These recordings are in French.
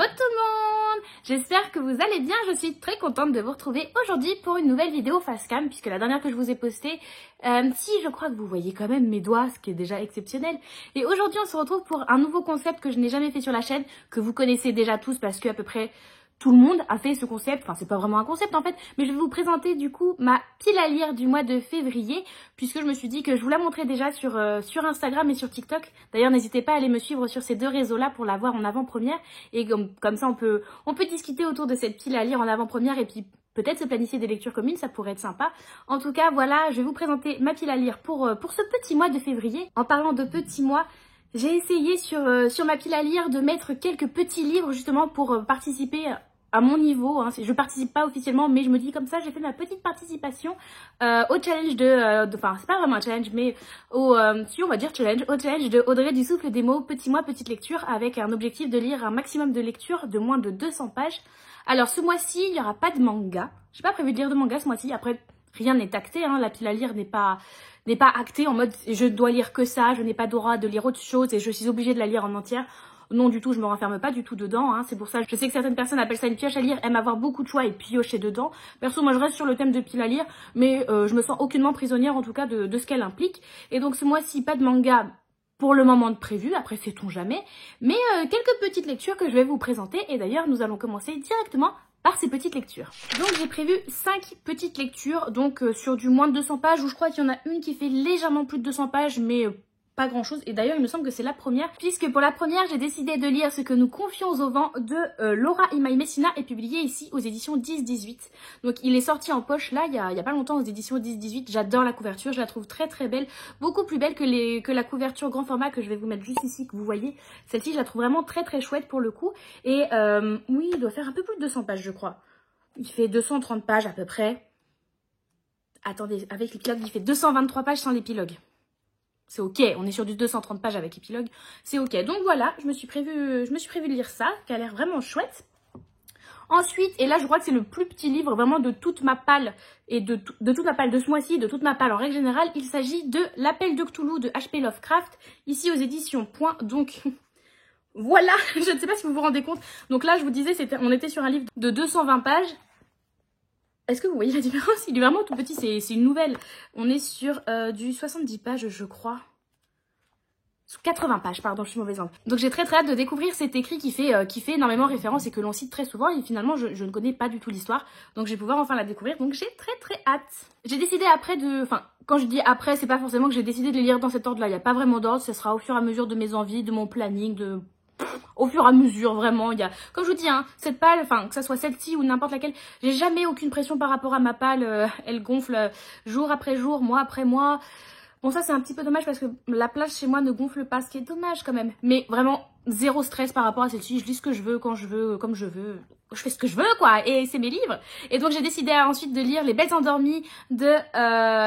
tout le monde! J'espère que vous allez bien, je suis très contente de vous retrouver aujourd'hui pour une nouvelle vidéo face cam, puisque la dernière que je vous ai postée, si je crois que vous voyez quand même mes doigts, ce qui est déjà exceptionnel. Et aujourd'hui on se retrouve pour un nouveau concept que je n'ai jamais fait sur la chaîne, que vous connaissez déjà tous parce que à peu près tout le monde a fait ce concept, enfin c'est pas vraiment un concept en fait, mais je vais vous présenter du coup ma pile à lire du mois de février, puisque je me suis dit que je vous la montrais déjà sur Instagram et sur TikTok. D'ailleurs n'hésitez pas à aller me suivre sur ces deux réseaux-là pour la voir en avant-première, et comme ça on peut discuter autour de cette pile à lire en avant-première et puis peut-être se planifier des lectures communes, ça pourrait être sympa. En tout cas voilà, je vais vous présenter ma pile à lire pour ce petit mois de février. En parlant de petits mois, j'ai essayé sur ma pile à lire de mettre quelques petits livres justement pour participer à mon niveau, hein. Je participe pas officiellement, mais je me dis comme ça, j'ai fait ma petite participation au challenge enfin c'est pas vraiment un challenge, mais si on va dire challenge, au challenge de Audrey du Souffle des mots, petit mois, petite lecture, avec un objectif de lire un maximum de lectures de moins de 200 pages. Alors ce mois-ci, il n'y aura pas de manga, j'ai pas prévu de lire de manga ce mois-ci, après rien n'est acté, hein. La pile à lire n'est pas actée en mode je dois lire que ça, je n'ai pas droit de lire autre chose et je suis obligée de la lire en entière. Non du tout, je me renferme pas du tout dedans, hein. C'est pour ça, je sais que certaines personnes appellent ça une pioche à lire, aiment avoir beaucoup de choix et piocher dedans. Perso, moi je reste sur le thème de pile à lire, mais je me sens aucunement prisonnière en tout cas de ce qu'elle implique. Et donc ce mois-ci, pas de manga pour le moment de prévu, après sait-on jamais, mais quelques petites lectures que je vais vous présenter. Et d'ailleurs, nous allons commencer directement par ces petites lectures. Donc j'ai prévu 5 petites lectures, donc sur du moins de 200 pages, où je crois qu'il y en a une qui fait légèrement plus de 200 pages, mais pas grand chose. Et d'ailleurs il me semble que c'est la première, puisque pour la première j'ai décidé de lire Ce que nous confions au vent de Laura Imai Messina, et publié ici aux éditions 10-18. Donc il est sorti en poche là il y a pas longtemps aux éditions 10-18. J'adore la couverture, je la trouve très très belle, beaucoup plus belle que la couverture grand format que je vais vous mettre juste ici, que vous voyez. Celle-ci je la trouve vraiment très très chouette pour le coup. Et oui, il doit faire un peu plus de 200 pages je crois. Il fait 230 pages à peu près. Attendez, avec l'épilogue il fait 223 pages sans l'épilogue. C'est ok, on est sur du 230 pages avec épilogue, c'est ok. Donc voilà, je me suis prévu de lire ça, qui a l'air vraiment chouette. Ensuite, et là je crois que c'est le plus petit livre vraiment de toute ma palle, et de toute ma palle de ce mois-ci, de toute ma palle en règle générale, il s'agit de L'Appel de Cthulhu de H.P. Lovecraft, ici aux éditions Point. Donc voilà, je ne sais pas si vous vous rendez compte. Donc là je vous disais, on était sur un livre de 220 pages. Est-ce que vous voyez la différence? Il est vraiment tout petit, c'est une nouvelle. On est sur du 70 pages, je crois. 80 pages, pardon, je suis mauvaise langue. Donc j'ai très très hâte de découvrir cet écrit qui fait énormément référence et que l'on cite très souvent. Et finalement, je ne connais pas du tout l'histoire. Donc je vais pouvoir enfin la découvrir. Donc j'ai très très hâte. J'ai décidé après Enfin, quand je dis après, c'est pas forcément que j'ai décidé de les lire dans cet ordre-là. Il n'y a pas vraiment d'ordre. Ce sera au fur et à mesure de mes envies, de mon planning, au fur et à mesure, vraiment. Il y a, comme je vous dis, hein, cette palle, enfin que ça soit celle-ci ou n'importe laquelle, j'ai jamais aucune pression par rapport à ma palle. Elle gonfle jour après jour, mois après mois. Bon, ça c'est un petit peu dommage parce que la plage chez moi ne gonfle pas, ce qui est dommage quand même. Mais vraiment zéro stress par rapport à celle-ci. Je lis ce que je veux, quand je veux, comme je veux. Je fais ce que je veux quoi, et c'est mes livres. Et donc j'ai décidé ensuite de lire Les Belles Endormies de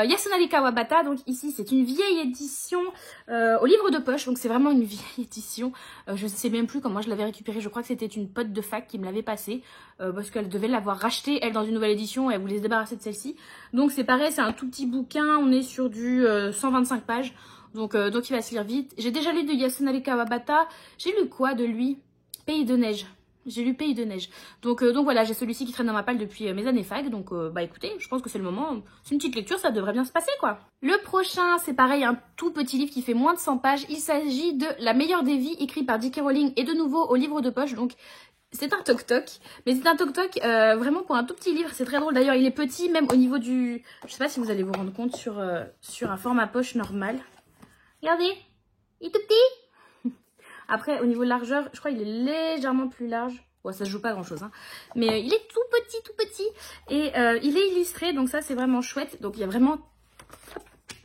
Yasunari Kawabata. Donc ici c'est une vieille édition au livre de poche, donc c'est vraiment une vieille édition. Je ne sais même plus comment je l'avais récupérée, je crois que c'était une pote de fac qui me l'avait passée, parce qu'elle devait l'avoir rachetée elle dans une nouvelle édition et elle voulait se débarrasser de celle-ci. Donc c'est pareil, c'est un tout petit bouquin, on est sur du 125 pages, donc il va se lire vite. J'ai déjà lu de Yasunari Kawabata, j'ai lu quoi de lui? Pays de neige. J'ai lu Pays de neige. Donc voilà, j'ai celui-ci qui traîne dans ma palle depuis mes années fac. Donc bah écoutez, je pense que c'est le moment. C'est une petite lecture, ça devrait bien se passer quoi. Le prochain, c'est pareil, un tout petit livre qui fait moins de 100 pages. Il s'agit de La meilleure des vies, écrit par J.K. Rowling et de nouveau au livre de poche. Donc c'est un toc-toc. Mais c'est un toc-toc vraiment pour un tout petit livre. C'est très drôle. D'ailleurs, il est petit même au niveau du... Je sais pas si vous allez vous rendre compte sur un format poche normal. Regardez, il est tout petit. Après, au niveau de largeur, je crois qu'il est légèrement plus large. Bon, ça se joue pas grand chose, hein. Mais il est tout petit. Et il est illustré, donc ça, c'est vraiment chouette. Donc, il y a vraiment...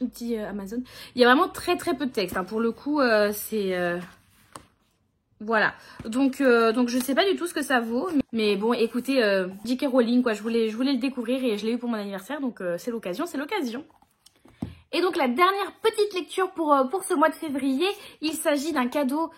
Un petit Amazon. Il y a vraiment très très peu de texte, hein. Pour le coup, c'est... Voilà. Donc, je sais pas du tout ce que ça vaut. Mais bon, écoutez, J.K. Rowling, quoi. Je voulais le découvrir et je l'ai eu pour mon anniversaire. Donc, c'est l'occasion, Et donc, la dernière petite lecture pour ce mois de février, il s'agit d'un cadeau...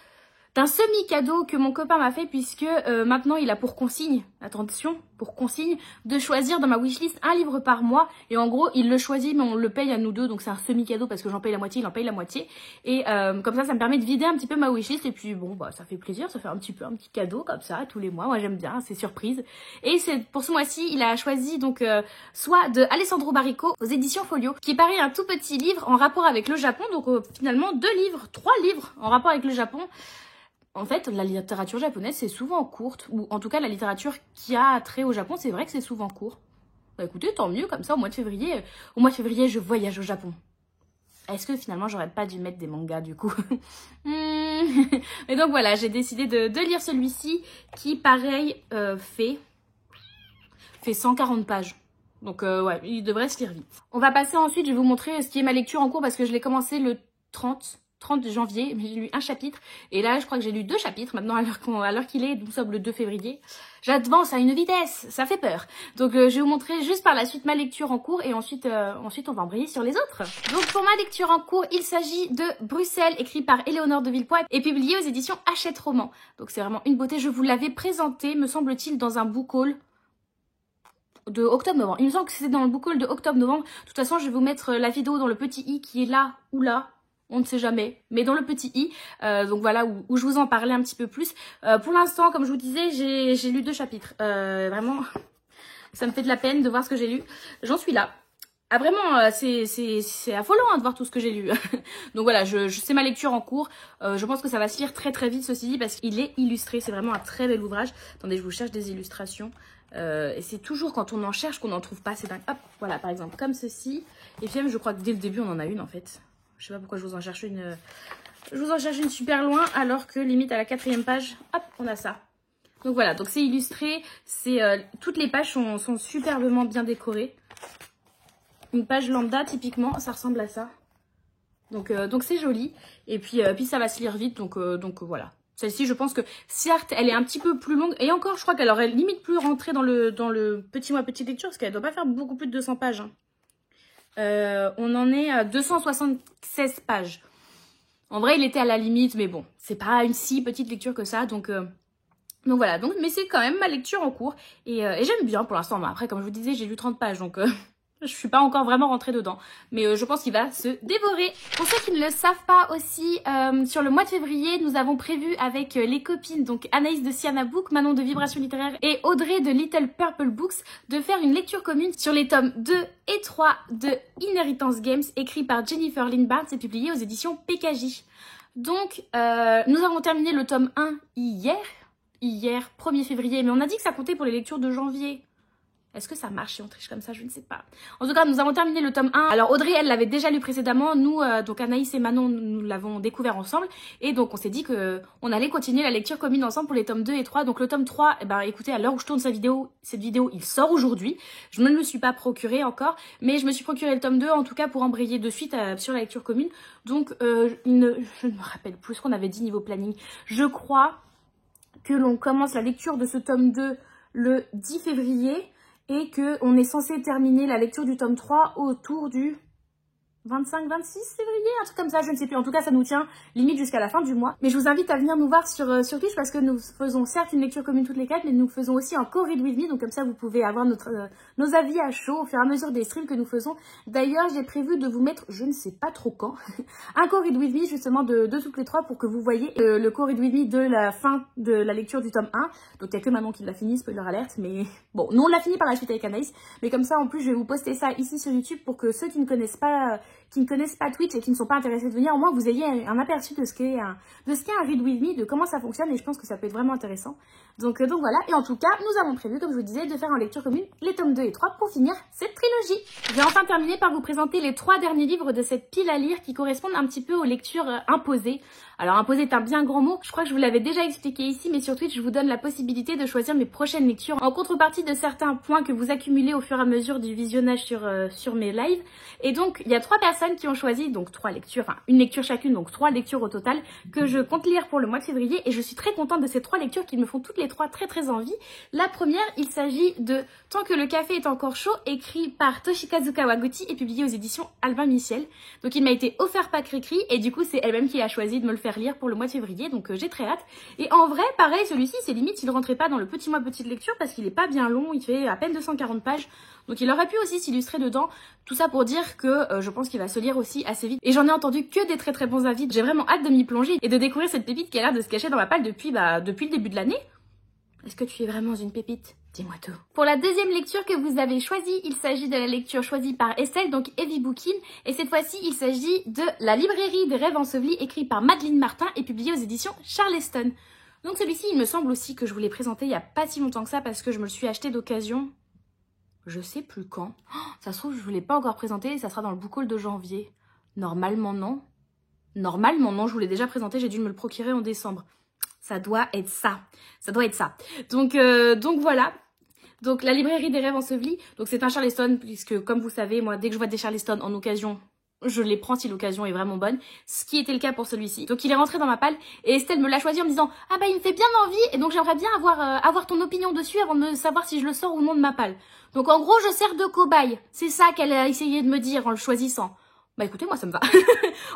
d'un semi-cadeau que mon copain m'a fait puisque maintenant il a pour consigne, attention, pour consigne, de choisir dans ma wishlist un livre par mois. Et en gros, il le choisit mais on le paye à nous deux, donc c'est un semi-cadeau parce que j'en paye la moitié, il en paye la moitié. Et comme ça me permet de vider un petit peu ma wishlist et puis bon, bah ça fait plaisir, ça fait un petit cadeau comme ça tous les mois. Moi j'aime bien, c'est surprise. Et c'est pour ce mois-ci, il a choisi donc soit de Alessandro Baricco aux éditions Folio, qui est pareil un tout petit livre en rapport avec le Japon, donc finalement 3 livres en rapport avec le Japon. En fait, la littérature japonaise, c'est souvent courte, ou en tout cas la littérature qui a trait au Japon, c'est vrai que c'est souvent court. Bah écoutez, tant mieux, comme ça au mois de février, je voyage au Japon. Est-ce que finalement j'aurais pas dû mettre des mangas du coup? Mais donc voilà, j'ai décidé de lire celui-ci qui pareil fait 140 pages. Donc ouais, il devrait se lire vite. On va passer ensuite, je vais vous montrer ce qui est ma lecture en cours parce que je l'ai commencé le 30 janvier, mais j'ai lu un chapitre. Et là, je crois que j'ai lu 2 chapitres maintenant à l'heure qu'il est, nous sommes le 2 février. J'avance à une vitesse, ça fait peur. Donc je vais vous montrer juste par la suite ma lecture en cours et ensuite on va embrayer sur les autres. Donc pour ma lecture en cours, il s'agit de Bruxelles, écrit par Éléonore de Villepoix et publié aux éditions Hachette Roman. Donc c'est vraiment une beauté, je vous l'avais présenté, me semble-t-il, dans un book haul de octobre-novembre. Il me semble que c'était dans le book haul de octobre-novembre. De toute façon, je vais vous mettre la vidéo dans le petit i qui est là ou là. On ne sait jamais, mais dans le petit i, donc voilà, où je vous en parlais un petit peu plus. Pour l'instant, comme je vous disais, j'ai lu 2 chapitres. Vraiment, ça me fait de la peine de voir ce que j'ai lu. J'en suis là. Ah vraiment, c'est affolant de voir tout ce que j'ai lu. Donc voilà, je sais ma lecture en cours. Je pense que ça va se lire très très vite, ceci dit, parce qu'il est illustré. C'est vraiment un très bel ouvrage. Attendez, je vous cherche des illustrations. Et c'est toujours quand on en cherche qu'on n'en trouve pas. C'est dingue. Hop, voilà, par exemple, comme ceci. Et puis même, je crois que dès le début, on en a une en fait. Je sais pas pourquoi je vous en cherche une. Je vous en cherche une super loin alors que limite à la 4e page, hop, on a ça. Donc voilà, donc c'est illustré, toutes les pages sont superbement bien décorées. Une page lambda typiquement, ça ressemble à ça. Donc c'est joli et puis ça va se lire vite donc voilà. Celle-ci, je pense que certes, elle est un petit peu plus longue et encore, je crois qu'elle aurait limite plus rentré dans le petit mois petite lecture parce qu'elle doit pas faire beaucoup plus de 200 pages. Hein. On en est à 276 pages. En vrai, il était à la limite, mais bon, c'est pas une si petite lecture que ça, donc voilà. Mais c'est quand même ma lecture en cours et j'aime bien pour l'instant. Après, comme je vous disais, j'ai lu 30 pages, donc je suis pas encore vraiment rentrée dedans, mais je pense qu'il va se dévorer. Pour ceux qui ne le savent pas aussi, sur le mois de février, nous avons prévu avec les copines, donc Anaïs de Siana Book, Manon de Vibration Littéraire et Audrey de Little Purple Books, de faire une lecture commune sur les tomes 2 et 3 de Inheritance Games, écrit par Jennifer Lynn Barnes et publié aux éditions PKJ. Donc, nous avons terminé le tome 1 hier 1er février, mais on a dit que ça comptait pour les lectures de janvier. Est-ce que ça marche si on triche comme ça? Je ne sais pas. En tout cas, nous avons terminé le tome 1. Alors Audrey, elle l'avait déjà lu précédemment. Nous, donc Anaïs et Manon, nous l'avons découvert ensemble. Et donc on s'est dit que on allait continuer la lecture commune ensemble pour les tomes 2 et 3. Donc le tome 3, eh ben, écoutez, à l'heure où je tourne cette vidéo, il sort aujourd'hui. Je ne me le suis pas procuré encore. Mais je me suis procuré le tome 2, en tout cas pour embrayer de suite sur la lecture commune. Donc je ne me rappelle plus ce qu'on avait dit niveau planning. Je crois que l'on commence la lecture de ce tome 2 le 10 février. Et qu'on est censé terminer la lecture du tome 3 autour du 25-26 février, un truc comme ça, je ne sais plus. En tout cas, ça nous tient limite jusqu'à la fin du mois. Mais je vous invite à venir nous voir sur Twitch parce que nous faisons certes une lecture commune toutes les 4, mais nous faisons aussi un co-read with me. Donc comme ça, vous pouvez avoir nos avis à chaud au fur et à mesure des streams que nous faisons. D'ailleurs, j'ai prévu de vous mettre, je ne sais pas trop quand, un co-read with me justement de toutes les 3 pour que vous voyez le co-read with me de la fin de la lecture du tome 1. Donc il n'y a que Manon qui l'a fini, spoiler alerte. Mais bon, nous on l'a fini par la suite avec Anaïs. Mais comme ça, en plus, je vais vous poster ça ici sur YouTube pour que ceux qui ne connaissent pas Twitch et qui ne sont pas intéressés de venir, au moins vous ayez un aperçu de ce qu'est un Read With Me, de comment ça fonctionne, et je pense que ça peut être vraiment intéressant. Donc voilà, et en tout cas, nous avons prévu, comme je vous disais, de faire en lecture commune les tomes 2 et 3 pour finir cette trilogie. Je vais enfin terminer par vous présenter les 3 derniers livres de cette pile à lire qui correspondent un petit peu aux lectures imposées. Alors imposer est un bien grand mot, je crois que je vous l'avais déjà expliqué ici, mais sur Twitch, je vous donne la possibilité de choisir mes prochaines lectures en contrepartie de certains points que vous accumulez au fur et à mesure du visionnage sur mes lives. Et donc, il y a 3 personnes personnes qui ont choisi donc 3 lectures, enfin une lecture chacune, donc 3 lectures au total que je compte lire pour le mois de février et je suis très contente de ces 3 lectures qui me font toutes les 3 très envie. La première, il s'agit de Tant que le café est encore chaud, écrit par Toshikazu Kawaguchi et publié aux éditions Albin Michel. Donc il m'a été offert par Cricri et du coup c'est elle-même qui a choisi de me le faire lire pour le mois de février, donc j'ai très hâte. Et en vrai, pareil, celui-ci c'est limite, il rentrait pas dans le petit mois petite lecture parce qu'il est pas bien long, il fait à peine 240 pages. Donc il aurait pu aussi s'illustrer dedans. Tout ça pour dire que je pense qu'il va se lire aussi assez vite. Et j'en ai entendu que des très bons avis. J'ai vraiment hâte de m'y plonger et de découvrir cette pépite qui a l'air de se cacher dans ma palle depuis le début de l'année. Est-ce que tu es vraiment une pépite? Dis-moi tout. Pour la deuxième lecture que vous avez choisie, il s'agit de la lecture choisie par Estelle, donc Heavy Bookin. Et cette fois-ci, il s'agit de La librairie des rêves ensevelis, écrit par Madeleine Martin et publié aux éditions Charleston. Donc celui-ci, il me semble aussi que je vous l'ai présenté il n'y a pas si longtemps que ça parce que je me le suis acheté d'occasion. Je sais plus quand. Oh, ça se trouve, je ne vous l'ai pas encore présenté et ça sera dans le book haul de janvier. Normalement, non. Normalement, non, je vous l'ai déjà présenté, j'ai dû me le procurer en décembre. Ça doit être ça. Ça doit être ça. Donc voilà. Donc La librairie des rêves ensevelis. Donc c'est un Charleston, puisque comme vous savez, moi, dès que je vois des Charleston en occasion, je les prends si l'occasion est vraiment bonne. Ce qui était le cas pour celui-ci. Donc il est rentré dans ma palle et Estelle me l'a choisi en me disant « Ah bah il me fait bien envie et donc j'aimerais bien avoir ton opinion dessus avant de savoir si je le sors ou non de ma palle. » Donc en gros, je sers de cobaye. C'est ça qu'elle a essayé de me dire en le choisissant. Bah écoutez, moi ça me va.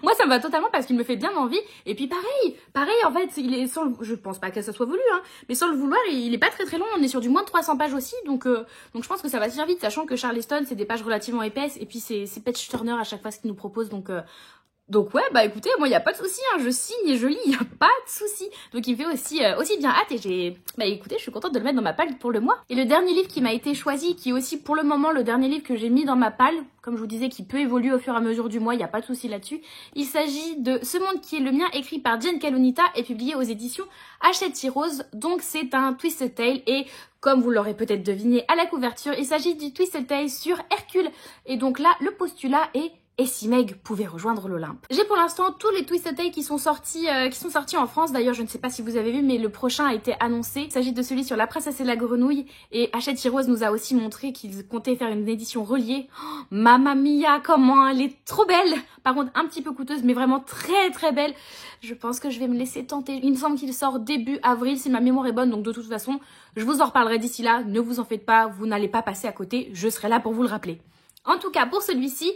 Moi ça me va totalement parce qu'il me fait bien envie. Et puis pareil en fait, il est sans le... je pense pas que ça soit voulu, hein, mais sans le vouloir, il est pas très long. On est sur du moins de 300 pages aussi, donc je pense que ça va se faire vite, sachant que Charleston c'est des pages relativement épaisses et puis c'est Page Turner à chaque fois ce qu'il nous propose, donc ouais, bah écoutez, moi il y a pas de souci, hein, je signe et je lis, il y a pas de souci. Donc il me fait aussi bien hâte et bah écoutez, je suis contente de le mettre dans ma palle pour le mois. Et le dernier livre qui m'a été choisi, qui est aussi pour le moment le dernier livre que j'ai mis dans ma palle, comme je vous disais, qui peut évoluer au fur et à mesure du mois, il y a pas de souci là-dessus. Il s'agit de Ce monde qui est le mien, écrit par Jen Kalonita et publié aux éditions Hachette Rose. Donc c'est un Twisted Tale et comme vous l'aurez peut-être deviné à la couverture, il s'agit du Twisted Tale sur Hercule. Et donc là, le postulat est et si Meg pouvait rejoindre l'Olympe. J'ai pour l'instant tous les Twisted Tale qui sont sortis en France. D'ailleurs, je ne sais pas si vous avez vu, mais le prochain a été annoncé. Il s'agit de celui sur La princesse et la grenouille. Et Hachette Rose nous a aussi montré qu'ils comptaient faire une édition reliée. Oh, Mamma mia, comment elle est trop belle! Par contre, un petit peu coûteuse, mais vraiment très belle. Je pense que je vais me laisser tenter. Il me semble qu'il sort début avril, si ma mémoire est bonne. Donc de toute façon, je vous en reparlerai d'ici là. Ne vous en faites pas, vous n'allez pas passer à côté. Je serai là pour vous le rappeler. En tout cas, pour celui-ci,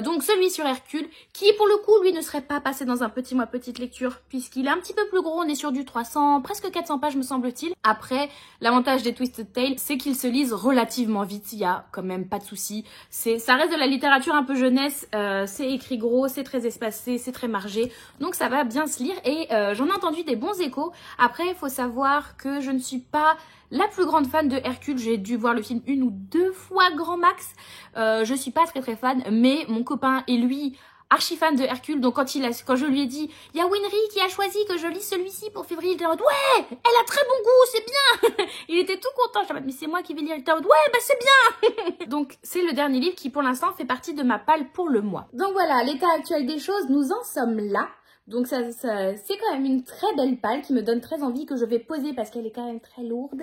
donc celui sur Hercule, qui pour le coup, lui, ne serait pas passé dans un petit mois petite lecture, puisqu'il est un petit peu plus gros, on est sur du 300, presque 400 pages me semble-t-il. Après, l'avantage des Twisted Tale, c'est qu'ils se lisent relativement vite, il y a quand même pas de souci. Ça reste de la littérature un peu jeunesse, c'est écrit gros, c'est très espacé, c'est très margé, donc ça va bien se lire et j'en ai entendu des bons échos. Après, il faut savoir que je ne suis pas la plus grande fan de Hercule, j'ai dû voir le film 1 ou 2 fois grand max. Je suis pas très fan, mais mon copain et lui, archi fan de Hercule, donc quand je lui ai dit, il y a Winry qui a choisi que je lise celui-ci pour février, il était en mode, ouais, elle a très bon goût, c'est bien. Il était tout content, je me mais c'est moi qui vais lire, il était en mode, ouais, bah c'est bien. Donc c'est le dernier livre qui pour l'instant fait partie de ma palle pour le mois. Donc voilà, à l'état actuel des choses, nous en sommes là. Donc c'est quand même une très belle palle qui me donne très envie, que je vais poser parce qu'elle est quand même très lourde.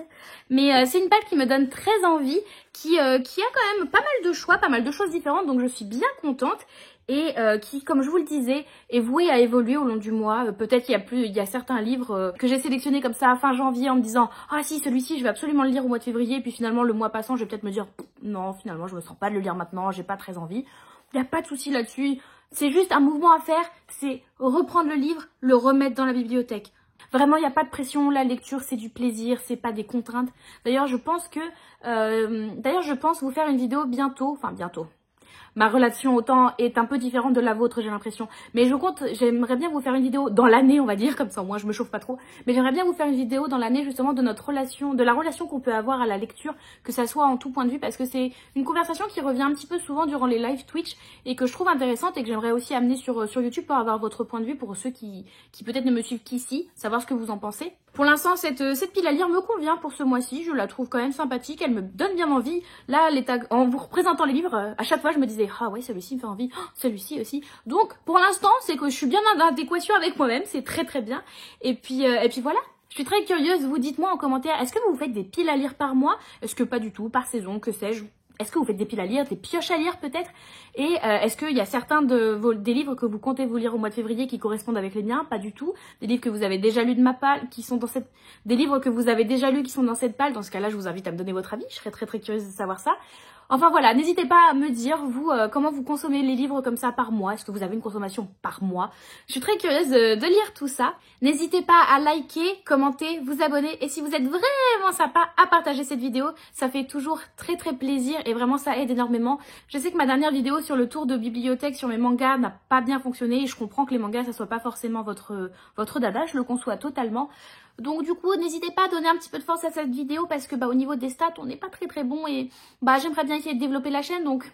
Mais c'est une palle qui me donne très envie, qui a quand même pas mal de choix, pas mal de choses différentes, donc je suis bien contente. Et qui, comme je vous le disais, est vouée à évoluer au long du mois. Peut-être il y a certains livres que j'ai sélectionnés comme ça à fin janvier en me disant « Ah si, celui-ci, je vais absolument le lire au mois de février. » Puis finalement, le mois passant, je vais peut-être me dire « Non, finalement, je me sens pas de le lire maintenant, j'ai pas très envie. » Il n'y a pas de souci là-dessus. C'est juste un mouvement à faire, c'est reprendre le livre, le remettre dans la bibliothèque. Vraiment, il n'y a pas de pression, la lecture c'est du plaisir, c'est pas des contraintes. D'ailleurs, je pense vous faire une vidéo bientôt, enfin bientôt. Ma relation au temps est un peu différente de la vôtre, j'ai l'impression. Mais j'aimerais bien vous faire une vidéo dans l'année, on va dire, comme ça, moi je me chauffe pas trop. Mais j'aimerais bien vous faire une vidéo dans l'année, justement, de notre relation, de la relation qu'on peut avoir à la lecture, que ça soit en tout point de vue, parce que c'est une conversation qui revient un petit peu souvent durant les live Twitch, et que je trouve intéressante, et que j'aimerais aussi amener sur YouTube pour avoir votre point de vue, pour ceux qui peut-être ne me suivent qu'ici, savoir ce que vous en pensez. Pour l'instant, cette pile à lire me convient pour ce mois-ci, je la trouve quand même sympathique, elle me donne bien envie. Là, en vous représentant les livres, à chaque fois je me disais « Ah ouais, celui-ci me fait envie, oh, celui-ci aussi ». Donc, pour l'instant, c'est que je suis bien en adéquation avec moi-même, c'est très bien. Et puis voilà. Je suis très curieuse, vous dites-moi en commentaire, est-ce que vous faites des piles à lire par mois? Est-ce que pas du tout, par saison, que sais-je? Est-ce que vous faites des piles à lire, des pioches à lire peut-être? Et est-ce qu'il y a certains des livres que vous comptez vous lire au mois de février qui correspondent avec les miens? Pas du tout. Des livres que vous avez déjà lus de ma palle, qui sont dans cette... Des livres que vous avez déjà lus qui sont dans cette palle. Dans ce cas-là, je vous invite à me donner votre avis. Je serais très très curieuse de savoir ça. Enfin voilà, n'hésitez pas à me dire, vous, comment vous consommez les livres comme ça par mois. Est-ce que vous avez une consommation par mois? Je suis très curieuse de lire tout ça. N'hésitez pas à liker, commenter, vous abonner. Et si vous êtes vraiment sympa, à partager cette vidéo. Ça fait toujours très très plaisir et vraiment ça aide énormément. Je sais que ma dernière vidéo sur le tour de bibliothèque sur mes mangas n'a pas bien fonctionné. Et je comprends que les mangas, ça soit pas forcément votre dada. Je le conçois totalement. Donc du coup, n'hésitez pas à donner un petit peu de force à cette vidéo parce que au niveau des stats, on n'est pas très très bon et j'aimerais bien essayer de développer la chaîne donc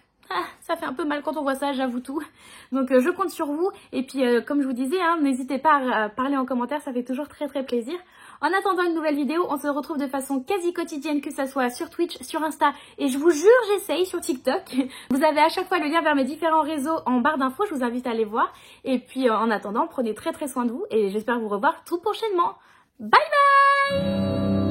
ça fait un peu mal quand on voit ça, j'avoue tout. Donc je compte sur vous et puis comme je vous disais, n'hésitez pas à parler en commentaire, ça fait toujours très très plaisir. En attendant une nouvelle vidéo, on se retrouve de façon quasi quotidienne, que ça soit sur Twitch, sur Insta et je vous jure, j'essaye sur TikTok. Vous avez à chaque fois le lien vers mes différents réseaux en barre d'infos, je vous invite à aller voir. Et puis en attendant, prenez très très soin de vous et j'espère vous revoir tout prochainement. Bye bye!